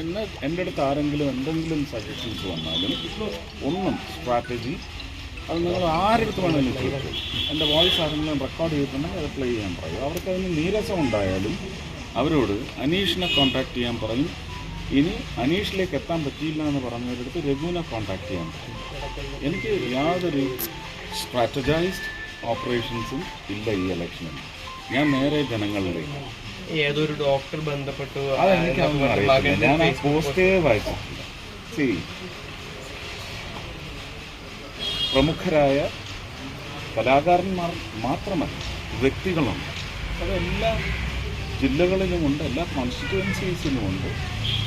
എൻ്റെ അടുത്ത് ആരെങ്കിലും എന്തെങ്കിലും സജഷൻസ് വന്നാലും ഒന്നും സ്ട്രാറ്റജി അത് നിങ്ങൾ ആരെടുത്ത് വേണമെങ്കിലും ചോദിക്കും. എൻ്റെ വോയിസ് ആരെങ്കിലും റെക്കോർഡ് ചെയ്തിട്ടുണ്ടെങ്കിൽ അത് പ്ലേ ചെയ്യാൻ പറയും. അവർക്ക് അതിന് നീരസം ഉണ്ടായാലും അവരോട് അനീഷിനെ കോൺടാക്ട് ചെയ്യാൻ പറയും. ഇനി അനീഷിലേക്ക് എത്താൻ പറ്റിയില്ല എന്ന് പറഞ്ഞവരടുത്ത് രഘുവിനെ കോൺടാക്ട് ചെയ്യാൻ പറയും. എനിക്ക് യാതൊരു സ്ട്രാറ്റജൈസ്ഡ് ഓപ്പറേഷൻസും ഇല്ല ഈ ഇലക്ഷനിൽ. ഞാൻ നേരെ ജനങ്ങളിലേക്ക് ഏതൊരു ഡോക്ടർ ബന്ധപ്പെട്ടു അതെനിക്കൊന്നും അറിയില്ല. ഞാൻ ആ പോസ്റ്റേ വായിച്ചിട്ടില്ല. പ്രമുഖരായ കലാകാരന്മാർ മാത്രമല്ല, വ്യക്തികളുണ്ട്. അതെല്ലാ ജില്ലകളിലുമുണ്ട്, എല്ലാ കോൺസ്റ്റിറ്റ്യുവൻസീസിലുമുണ്ട്.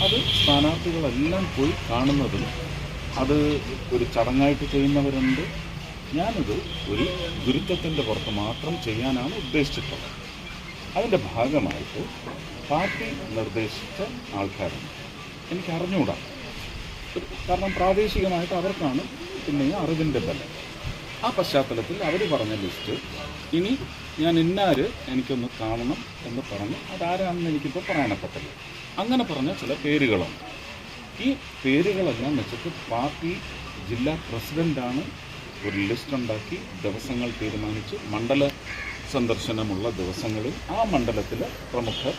അത് സ്ഥാനാർത്ഥികളെല്ലാം പോയി കാണുന്നതും അത് ഒരു ചടങ്ങായിട്ട് ചെയ്യുന്നവരുണ്ട്. ഞാനത് ഒരു ഗുരുത്വത്തിൻ്റെ പുറത്ത് മാത്രം ചെയ്യാനാണ് ഉദ്ദേശിച്ചിട്ടുള്ളത്. അതിൻ്റെ ഭാഗമായിട്ട് പാർട്ടി നിർദ്ദേശിച്ച ആൾക്കാരുണ്ട്. എനിക്ക് അറിഞ്ഞുകൂടാ, കാരണം പ്രാദേശികമായിട്ട് അവർക്കാണ് പിന്നെ അറിവിൻ്റെ ബലം. ആ പശ്ചാത്തലത്തിൽ അവർ പറഞ്ഞ ലിസ്റ്റ് ഇനി ഞാൻ ഇന്നാര് എനിക്കൊന്ന് കാണണം എന്ന് പറഞ്ഞ് അതാരാണെന്ന് എനിക്കിപ്പോൾ പറയാനപ്പറ്റില്ല. അങ്ങനെ പറഞ്ഞ ചില പേരുകളുണ്ട്. ഈ പേരുകളെല്ലാം വെച്ചിട്ട് പാർട്ടി ജില്ലാ പ്രസിഡൻ്റാണ് ഒരു ലിസ്റ്റ് ഉണ്ടാക്കി ദിവസങ്ങൾ തീരുമാനിച്ച് മണ്ഡല സന്ദർശനമുള്ള ദിവസങ്ങളിൽ ആ മണ്ഡലത്തിലെ പ്രമുഖർ,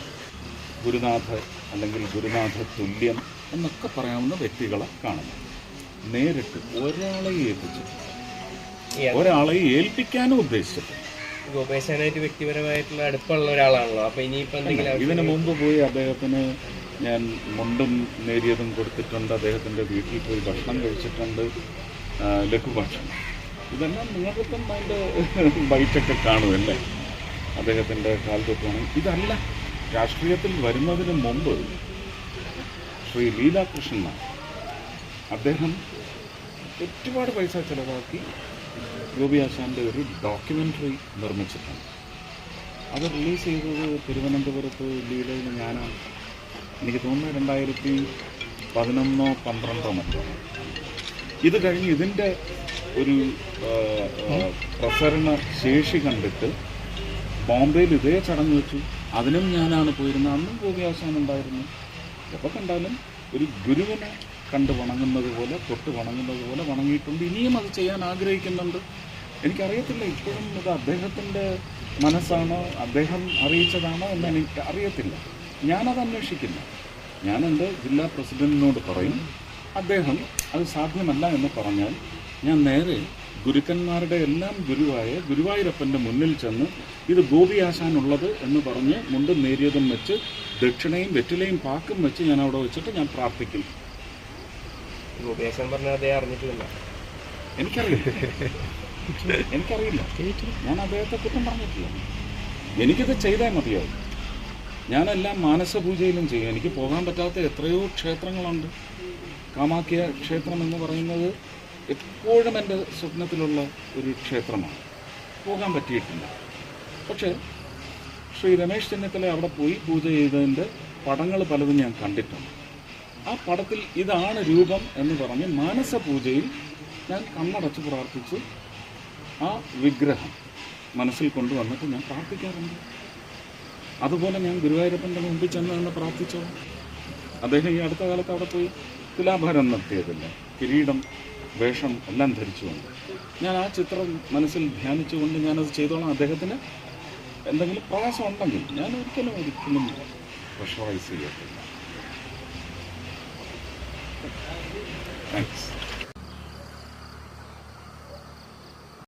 ഗുരുനാഥ അല്ലെങ്കിൽ ഗുരുനാഥ തുല്യം എന്നൊക്കെ പറയാവുന്ന വ്യക്തികളെ കാണുന്നു. നേരിട്ട് ഒരാളെ ഏൽപ്പിക്കാനും ഉദ്ദേശിച്ചത്. ഗോപേശനായിട്ട് വ്യക്തിപരമായിട്ടുള്ള അടുപ്പമുള്ള ഒരാളാണല്ലോ. അപ്പോൾ ഇനിയിപ്പോൾ എന്തെങ്കിലും ഇതിനു മുമ്പ് പോയി അദ്ദേഹത്തിന് ഞാൻ മുണ്ടും നേരിയതും കൊടുത്തിട്ടുണ്ട്. അദ്ദേഹത്തിൻ്റെ വീട്ടിൽ പോയി ഭക്ഷണം കഴിച്ചിട്ടുണ്ട്, ലഘുഭക്ഷണം. ഇതെല്ലാം നിങ്ങൾക്കിപ്പം അതിൻ്റെ ബൈറ്റൊക്കെ കാണുമല്ലേ, അദ്ദേഹത്തിൻ്റെ കാൽത്തൊട്ടാണ്. ഇതല്ല, രാഷ്ട്രീയത്തിൽ വരുന്നതിന് മുമ്പ് ശ്രീ ലീലാകൃഷ്ണൻ അദ്ദേഹം ഒരുപാട് പൈസ ചിലവാക്കി ഗോപി ആശാൻ്റെ ഒരു ഡോക്യുമെൻ്ററി നിർമ്മിച്ചിട്ടുണ്ട്. അത് റിലീസ് ചെയ്തത് തിരുവനന്തപുരത്ത് ലീലയിൽ ഞാനാണ്. എനിക്ക് തോന്നുന്നു 2011-12 മറ്റോ. ഇത് കഴിഞ്ഞ് ഇതിൻ്റെ ഒരു പ്രസരണ ശേഷി കണ്ടിട്ട് ബോംബെയിൽ ഇതേ ചടങ്ങ് വെച്ചു. അതിനും ഞാനാണ് പോയിരുന്നത്. അന്നും ഗോപി ആശാൻ ഉണ്ടായിരുന്നു. എപ്പോൾ കണ്ടാലും ഒരു ഗുരുവിനെ കണ്ട് വണങ്ങുന്നത് പോലെ, തൊട്ട് വണങ്ങുന്നത് പോലെ വണങ്ങിയിട്ടുണ്ട്. ഇനിയും അത് ചെയ്യാൻ ആഗ്രഹിക്കുന്നുണ്ട്. എനിക്കറിയത്തില്ല ഇപ്പോഴും ഇത് അദ്ദേഹത്തിൻ്റെ മനസ്സാണോ, അദ്ദേഹം അറിയിച്ചതാണോ എന്ന് എനിക്ക് അറിയത്തില്ല. ഞാനത് അന്വേഷിക്കില്ല. ഞാൻ എൻ്റെ ജില്ലാ പ്രസിഡൻറ്റിനോട് പറയും, അദ്ദേഹം അത് സാധ്യമല്ല എന്ന് പറഞ്ഞാൽ ഞാൻ നേരെ ഗുരുക്കന്മാരുടെ എല്ലാം ഗുരുവായ ഗുരുവായൂരപ്പൻ്റെ മുന്നിൽ ചെന്ന് ഇത് ഗോപി ആശാനുള്ളത് എന്ന് പറഞ്ഞ് മുണ്ടും നേരിയതും വെച്ച് ദക്ഷിണയും വെറ്റിലയും പാക്കും വെച്ച് ഞാൻ അവിടെ വെച്ചിട്ട് ഞാൻ പ്രാർത്ഥിക്കും. ഗോപി ആശാൻ പറഞ്ഞാൽ അതേ അറിഞ്ഞിട്ടില്ല. എനിക്കറിയില്ല. ഞാൻ അദ്ദേഹത്തെ കുറ്റം പറഞ്ഞിട്ടില്ല. എനിക്കിത് ചെയ്താൽ മതിയാവും. ഞാനെല്ലാം മാനസപൂജയിലും ചെയ്യും. എനിക്ക് പോകാൻ പറ്റാത്ത എത്രയോ ക്ഷേത്രങ്ങളുണ്ട്. കാമാഖ്യ ക്ഷേത്രം എന്ന് പറയുന്നത് എപ്പോഴും എൻ്റെ സ്വപ്നത്തിലുള്ള ഒരു ക്ഷേത്രമാണ്. പോകാൻ പറ്റിയിട്ടില്ല. പക്ഷേ ശ്രീ രമേശ് ചെന്നിത്തല അവിടെ പോയി പൂജ ചെയ്തതിൻ്റെ പടങ്ങൾ പലതും ഞാൻ കണ്ടിട്ടുണ്ട്. ആ പടത്തിൽ ഇതാണ് രൂപം എന്ന് പറഞ്ഞ് മാനസപൂജയിൽ ഞാൻ കണ്ണടച്ച് പ്രാർത്ഥിച്ച് ആ വിഗ്രഹം മനസ്സിൽ കൊണ്ടുവന്നിട്ട് ഞാൻ പ്രാർത്ഥിക്കാറുണ്ട്. അതുപോലെ ഞാൻ ഗുരുവായൂരപ്പൻ്റെ മുമ്പിൽ ചെന്ന് നിന്ന് പ്രാർത്ഥിച്ചോ. അദ്ദേഹം ഈ അടുത്ത കാലത്ത് അവിടെ പോയി തുലാഭാരം നടത്തിയതില്ല, കിരീടം, വേഷം എല്ലാം ധരിച്ചുകൊണ്ട് ഞാൻ ആ ചിത്രം മനസ്സിൽ ധ്യാനിച്ചുകൊണ്ട് ഞാനത് ചെയ്തോളാം. അദ്ദേഹത്തിന് എന്തെങ്കിലും പ്രയാസം ഉണ്ടെങ്കിൽ ഞാൻ ഒരിക്കലും പ്രഷറൈസ് ചെയ്യത്തില്ല. താങ്ക്സ്.